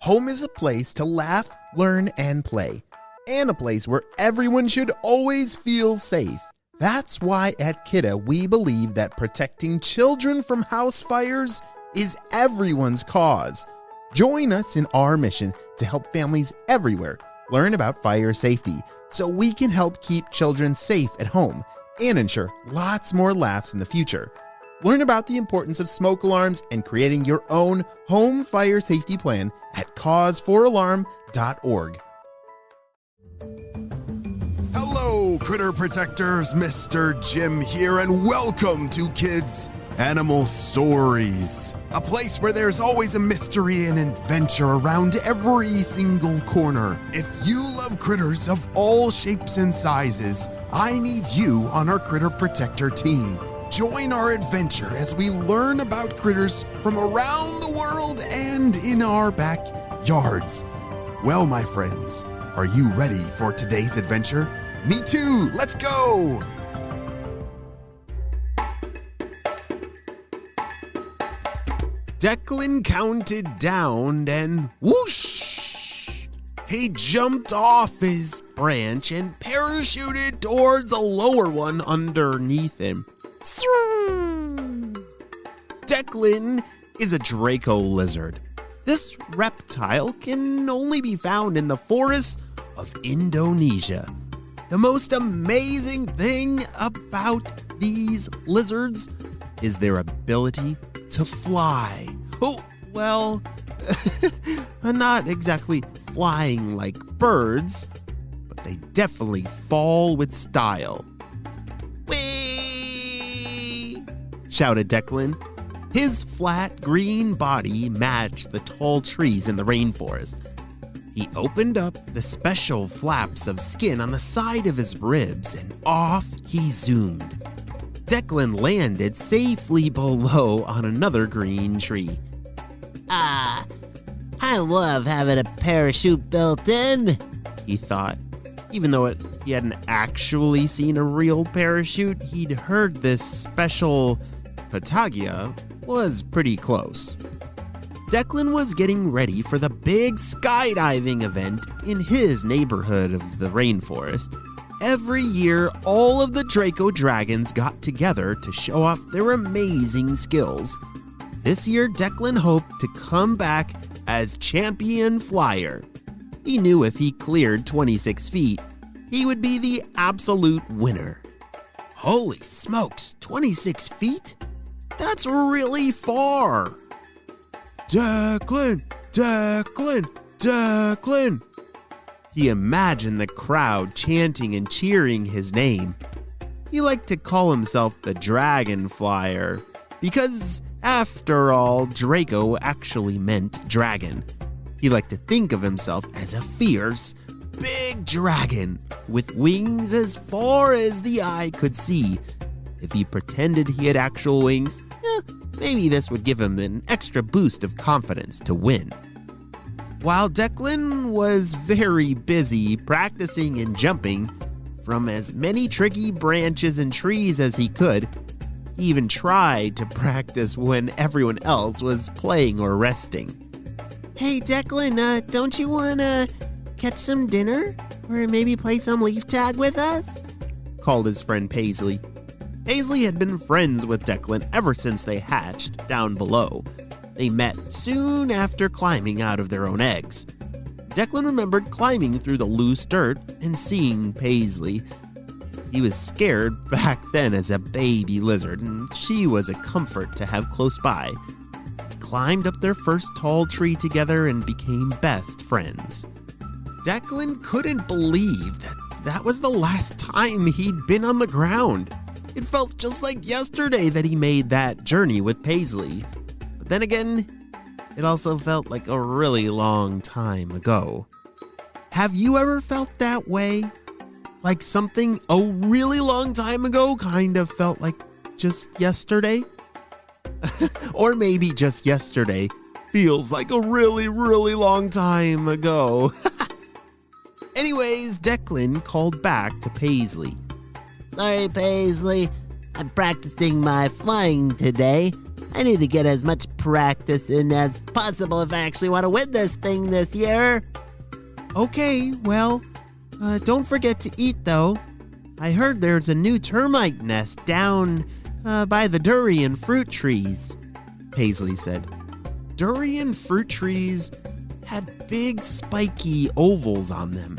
Home is a place to laugh, learn, and play, and a place where everyone should always feel safe. That's why at Kidda we believe that protecting children from house fires is everyone's cause. Join us in our mission to help families everywhere learn about fire safety so we can help keep children safe at home and ensure lots more laughs in the future. Learn about the importance of smoke alarms and creating your own home fire safety plan at cause4alarm.org. Hello, critter protectors. Mr. Jim here, and welcome to Kids Animal Stories, a place where there's always a mystery and adventure around every single corner. If you love critters of all shapes and sizes, I need you on our Critter Protector team. Join our adventure as we learn about critters from around the world and in our backyards. Well, my friends, are you ready for today's adventure? Me too! Let's go! Declan counted down and whoosh! He jumped off his branch and parachuted towards a lower one underneath him. Declan is a Draco lizard. This reptile can only be found in the forests of Indonesia. The most amazing thing about these lizards is their ability to fly. Oh, well, not exactly flying like birds, but they definitely fall with style. Whee! Shouted Declan. His flat green body matched the tall trees in the rainforest. He opened up the special flaps of skin on the side of his ribs and off he zoomed. Declan landed safely below on another green tree. I love having a parachute built in, he thought. Even though he hadn't actually seen a real parachute, he'd heard this special Patagia was pretty close. Declan was getting ready for the big skydiving event in his neighborhood of the rainforest. Every year, all of the Draco dragons got together to show off their amazing skills. This year, Declan hoped to come back as champion flyer. He knew if he cleared 26 feet, he would be the absolute winner. Holy smokes, 26 feet? That's really far. Declan, Declan, Declan. He imagined the crowd chanting and cheering his name. He liked to call himself the Dragon Flyer because, after all, Draco actually meant dragon. He liked to think of himself as a fierce, big dragon with wings as far as the eye could see. If he pretended he had actual wings, maybe this would give him an extra boost of confidence to win. While Declan was very busy practicing and jumping from as many tricky branches and trees as he could, he even tried to practice when everyone else was playing or resting. Hey, Declan, don't you want to catch some dinner? Or maybe play some leaf tag with us? Called his friend Paisley. Paisley had been friends with Declan ever since they hatched down below. They met soon after climbing out of their own eggs. Declan remembered climbing through the loose dirt and seeing Paisley. He was scared back then as a baby lizard, and she was a comfort to have close by. They climbed up their first tall tree together and became best friends. Declan couldn't believe that was the last time he'd been on the ground. It felt just like yesterday that he made that journey with Paisley. But then again, it also felt like a really long time ago. Have you ever felt that way? Like something a really long time ago kind of felt like just yesterday? Or maybe just yesterday feels like a really, really long time ago. Anyways, Declan called back to Paisley. Sorry, Paisley. I'm practicing my flying today. I need to get as much practice in as possible if I actually want to win this thing this year. Okay, well, don't forget to eat, though. I heard there's a new termite nest down by the durian fruit trees, Paisley said. Durian fruit trees had big spiky ovals on them.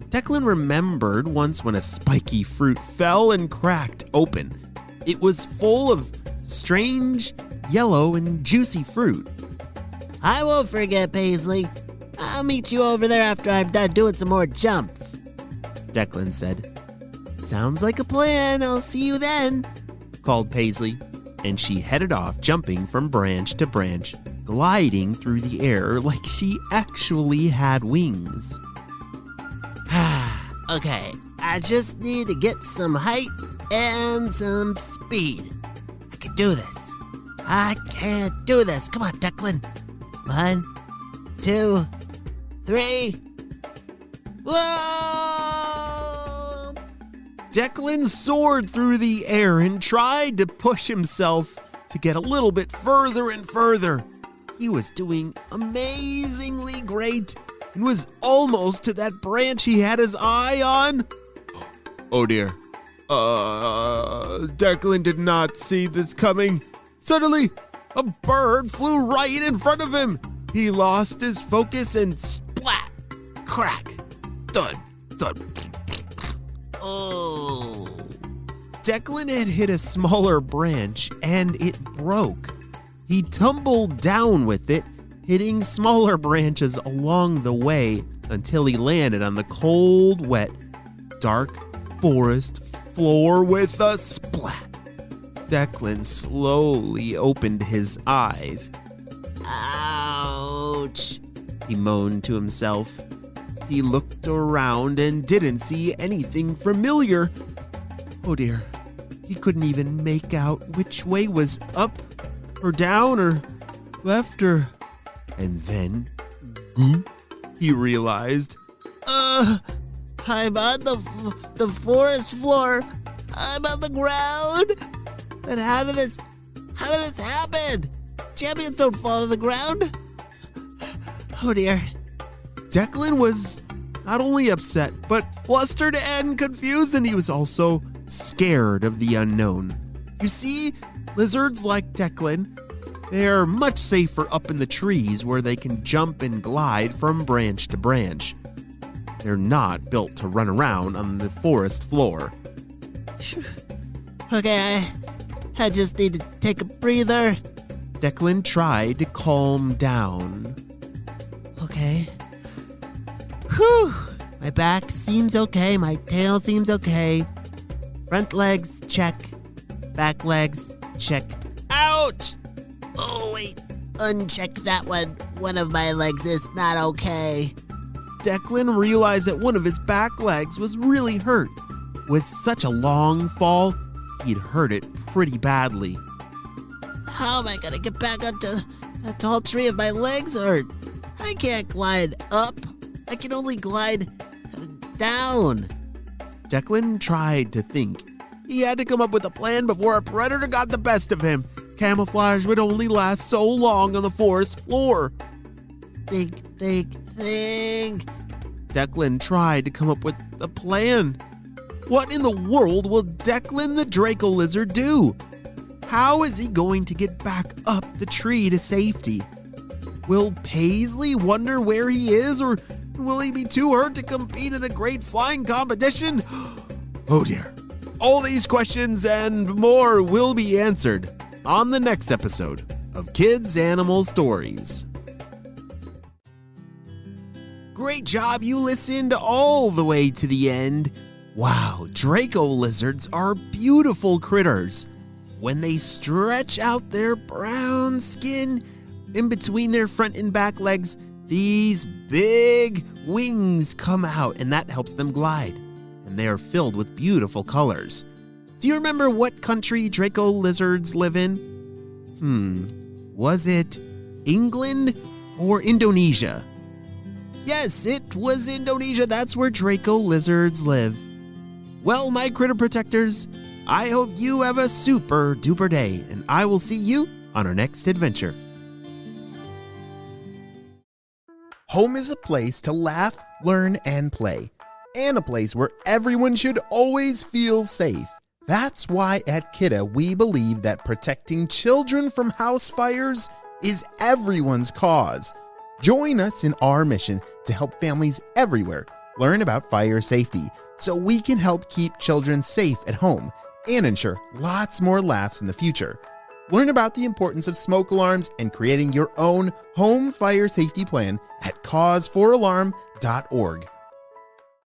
Declan remembered once when a spiky fruit fell and cracked open. It was full of strange yellow and juicy fruit. I won't forget, Paisley. I'll meet you over there after I'm done doing some more jumps, Declan said. Sounds like a plan. I'll see you then, called Paisley, and she headed off, jumping from branch to branch, gliding through the air like she actually had wings. Okay, I just need to get some height and some speed. I can do this. I can do this. Come on, Declan. 1, 2, 3. Whoa! Declan soared through the air and tried to push himself to get a little bit further and further. He was doing amazingly great and was almost to that branch he had his eye on. Oh dear. Declan did not see this coming. Suddenly, a bird flew right in front of him. He lost his focus and splat, crack, thud, thud. Oh. Declan had hit a smaller branch and it broke. He tumbled down with it, hitting smaller branches along the way until he landed on the cold, wet, dark forest floor with a splat. Declan slowly opened his eyes. Ouch, he moaned to himself. He looked around and didn't see anything familiar. Oh dear, he couldn't even make out which way was up or down or left or... And then, he realized, I'm on the forest floor. I'm on the ground. But how did this happen? Champions don't fall to the ground. Oh dear. Declan was not only upset, but flustered and confused, and he was also scared of the unknown. You see, lizards like Declan, they're much safer up in the trees where they can jump and glide from branch to branch. They're not built to run around on the forest floor. Okay, I just need to take a breather. Declan tried to calm down. Okay. Whew. My back seems okay. My tail seems okay. Front legs, check. Back legs, check. Ouch! Oh, wait. Unchecked that one. One of my legs is not okay. Declan realized that one of his back legs was really hurt. With such a long fall, he'd hurt it pretty badly. How am I gonna get back up to that tall tree if my legs hurt? I can't glide up. I can only glide down. Declan tried to think. He had to come up with a plan before a predator got the best of him. Camouflage would only last so long on the forest floor. Think. Declan tried to come up with a plan. What in the world will Declan the Draco lizard do? How is he going to get back up the tree to safety? Will Paisley wonder where he is, or will he be too hurt to compete in the great flying competition? Oh dear. All these questions and more will be answered on the next episode of Kids Animal Stories. Great job, you listened all the way to the end. Wow, Draco lizards are beautiful critters. When they stretch out their brown skin in between their front and back legs, these big wings come out, and that helps them glide. And they are filled with beautiful colors. Do you remember what country Draco lizards live in? Was it England or Indonesia? Yes, it was Indonesia. That's where Draco lizards live. Well, my critter protectors, I hope you have a super duper day, and I will see you on our next adventure. Home is a place to laugh, learn, and play, and a place where everyone should always feel safe. That's why at Kidda we believe that protecting children from house fires is everyone's cause. Join us in our mission to help families everywhere learn about fire safety so we can help keep children safe at home and ensure lots more laughs in the future. Learn about the importance of smoke alarms and creating your own home fire safety plan at cause4alarm.org.